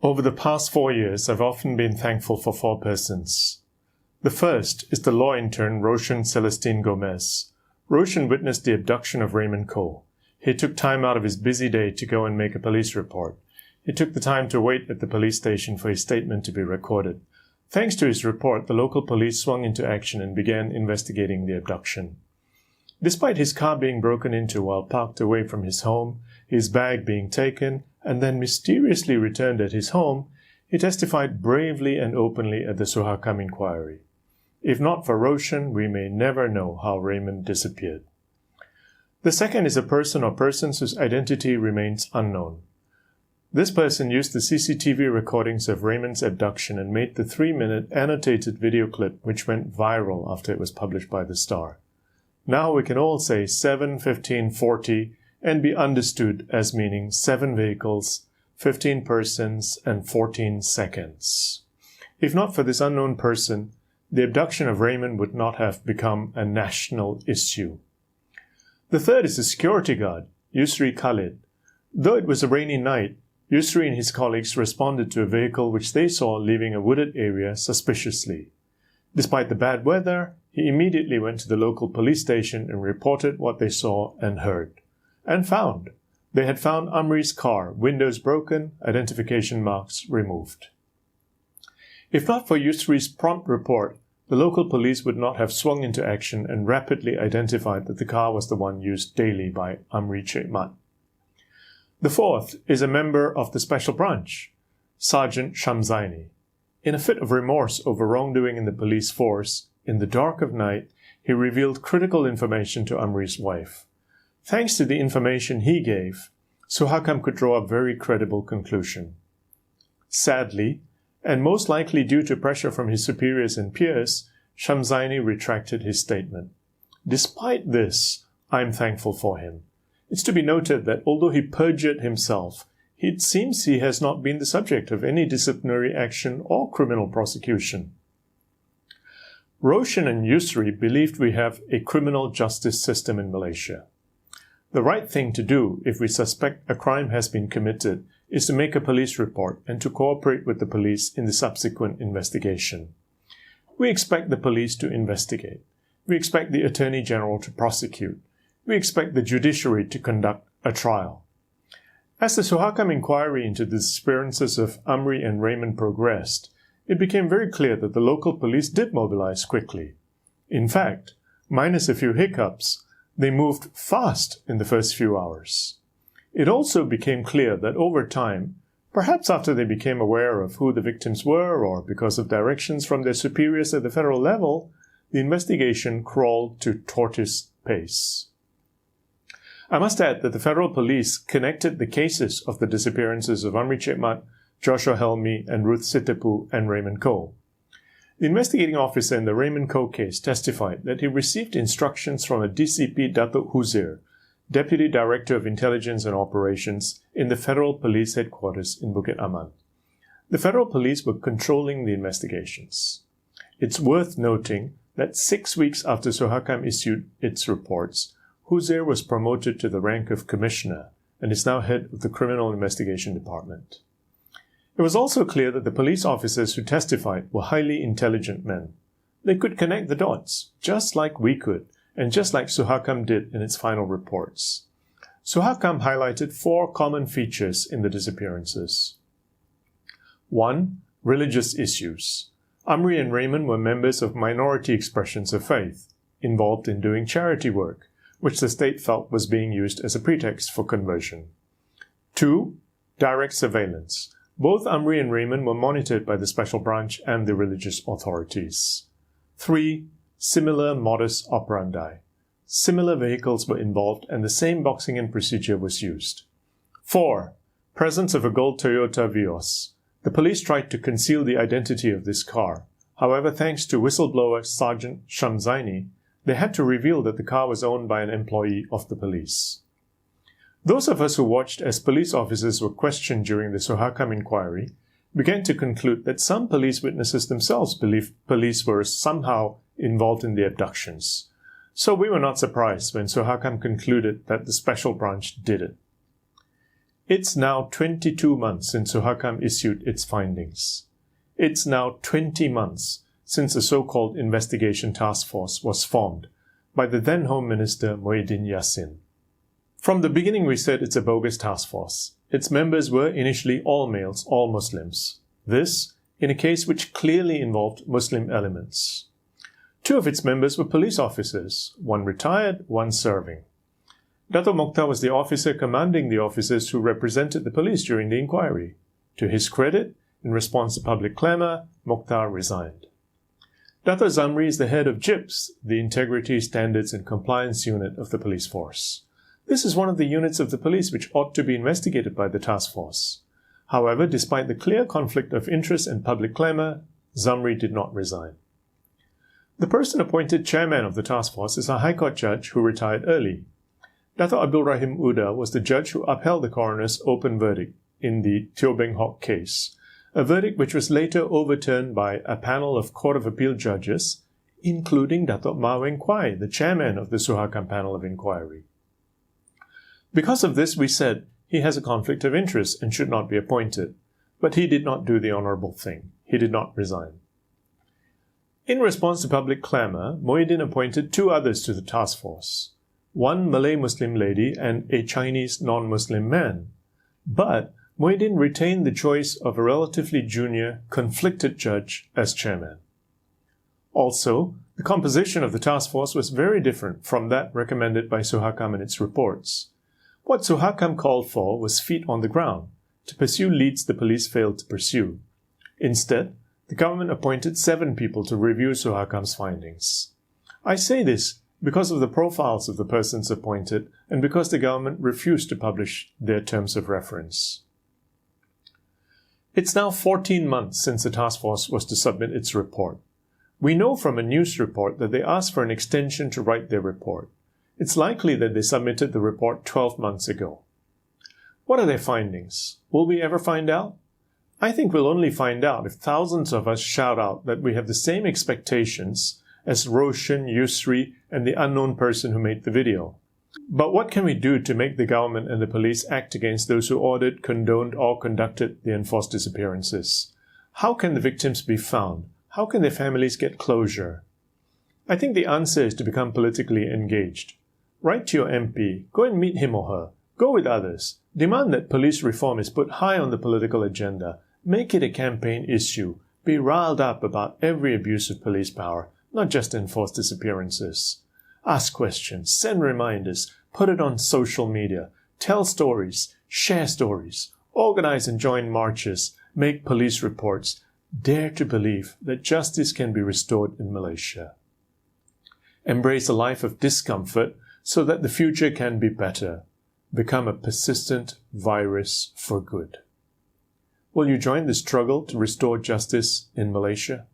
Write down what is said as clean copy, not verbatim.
Over the past 4 years, I've often been thankful for 4 persons. The first is the law intern Roshan Celestine Gomez. Roshan witnessed the abduction of Raymond Koh. He took time out of his busy day to go and make a police report. He took the time to wait at the police station for his statement to be recorded. Thanks to his report, the local police swung into action and began investigating the abduction. Despite his car being broken into while parked away from his home, his bag being taken, and then mysteriously returned at his home, he testified bravely and openly at the Suhakam inquiry. If not for Roshan, we may never know how Raymond disappeared. The second is a person or persons whose identity remains unknown. This person used the CCTV recordings of Raymond's abduction and made the 3-minute annotated video clip which went viral after it was published by The Star. Now we can all say 7, 15, 40 and be understood as meaning 7 vehicles, 15 persons and 14 seconds. If not for this unknown person, the abduction of Raymond would not have become a national issue. The third is a security guard, Yusri Khalid. Though it was a rainy night, Yusri and his colleagues responded to a vehicle which they saw leaving a wooded area suspiciously. Despite the bad weather, he immediately went to the local police station and reported what they saw and heard. And found. They had found Amri's car, windows broken, identification marks removed. If not for Yusri's prompt report, the local police would not have swung into action and rapidly identified that the car was the one used daily by Amri Chekmat. The fourth is a member of the Special Branch, Sergeant Shamzaini. In a fit of remorse over wrongdoing in the police force, in the dark of night, he revealed critical information to Amri's wife. Thanks to the information he gave, Suhakam could draw a very credible conclusion. Sadly, and most likely due to pressure from his superiors and peers, Shamzaini retracted his statement. Despite this, I'm thankful for him. It's to be noted that although he perjured himself, it seems he has not been the subject of any disciplinary action or criminal prosecution. Roshan and Yusri believed we have a criminal justice system in Malaysia. The right thing to do if we suspect a crime has been committed is to make a police report and to cooperate with the police in the subsequent investigation. We expect the police to investigate. We expect the Attorney General to prosecute. We expect the judiciary to conduct a trial. As the Suhakam inquiry into the disappearances of Amri and Raymond progressed, it became very clear that the local police did mobilize quickly. In fact, minus a few hiccups, they moved fast in the first few hours. It also became clear that over time, perhaps after they became aware of who the victims were or because of directions from their superiors at the federal level, the investigation crawled to tortoise pace. I must add that the federal police connected the cases of the disappearances of Amri Chekmat, Joshua Helmi, and Ruth Sitepu and Raymond Koh. The investigating officer in the Raymond Koh case testified that he received instructions from a DCP Datuk Huzir, Deputy Director of Intelligence and Operations in the Federal Police Headquarters in Bukit Aman. The Federal Police were controlling the investigations. It's worth noting that 6 weeks after Suhakam issued its reports, Huzir was promoted to the rank of Commissioner and is now head of the Criminal Investigation Department. It was also clear that the police officers who testified were highly intelligent men. They could connect the dots, just like we could, and just like Suhakam did in its final reports. Suhakam highlighted 4 common features in the disappearances. 1. Religious issues. Amri and Raymond were members of minority expressions of faith, involved in doing charity work, which the state felt was being used as a pretext for conversion. 2. Direct surveillance. Both Amri and Raymond were monitored by the Special Branch and the religious authorities. 3. Similar modus operandi. Similar vehicles were involved and the same boxing-in procedure was used. 4. Presence of a gold Toyota Vios. The police tried to conceal the identity of this car. However, thanks to whistleblower Sergeant Shamzaini, they had to reveal that the car was owned by an employee of the police. Those of us who watched as police officers were questioned during the Suhakam inquiry began to conclude that some police witnesses themselves believed police were somehow involved in the abductions. So we were not surprised when Suhakam concluded that the Special Branch did it. It's now 22 months since Suhakam issued its findings. It's now 20 months since a so-called investigation task force was formed by the then Home Minister Muhyiddin Yassin. From the beginning we said it's a bogus task force. Its members were initially all males, all Muslims. This, in a case which clearly involved Muslim elements. 2 of its members were police officers, 1 retired, 1 serving. Dato Mokhtar was the officer commanding the officers who represented the police during the inquiry. To his credit, in response to public clamour, Mokhtar resigned. Dato Amri is the head of JIPS, the Integrity, Standards and Compliance Unit of the police force. This is one of the units of the police which ought to be investigated by the task force. However, despite the clear conflict of interest and public clamour, Amri did not resign. The person appointed chairman of the task force is a High Court judge who retired early. Dato Abdul Rahim Uda was the judge who upheld the coroner's open verdict in the Teo Beng Hock case, a verdict which was later overturned by a panel of Court of Appeal judges, including Dato Ma Weng Kwai, the chairman of the Suhakam panel of inquiry. Because of this, we said he has a conflict of interest and should not be appointed, but he did not do the honourable thing. He did not resign. In response to public clamour, Muhyiddin appointed 2 others to the task force, 1 Malay Muslim lady and a Chinese non-Muslim man. But Muhyiddin retained the choice of a relatively junior, conflicted judge as chairman. Also, the composition of the task force was very different from that recommended by Suhakam in its reports. What Suhakam called for was feet on the ground, to pursue leads the police failed to pursue. Instead, the government appointed 7 people to review Suhakam's findings. I say this because of the profiles of the persons appointed and because the government refused to publish their terms of reference. It's now 14 months since the task force was to submit its report. We know from a news report that they asked for an extension to write their report. It's likely that they submitted the report 12 months ago. What are their findings? Will we ever find out? I think we'll only find out if thousands of us shout out that we have the same expectations as Roshan, Yusri, and the unknown person who made the video. But what can we do to make the government and the police act against those who ordered, condoned, or conducted the enforced disappearances? How can the victims be found? How can their families get closure? I think the answer is to become politically engaged. Write to your MP, go and meet him or her, go with others, demand that police reform is put high on the political agenda, make it a campaign issue, be riled up about every abuse of police power, not just enforced disappearances. Ask questions, send reminders, put it on social media, tell stories, share stories, organize and join marches, make police reports, dare to believe that justice can be restored in Malaysia. Embrace a life of discomfort so that the future can be better. Become a persistent virus for good. Will you join the struggle to restore justice in Malaysia?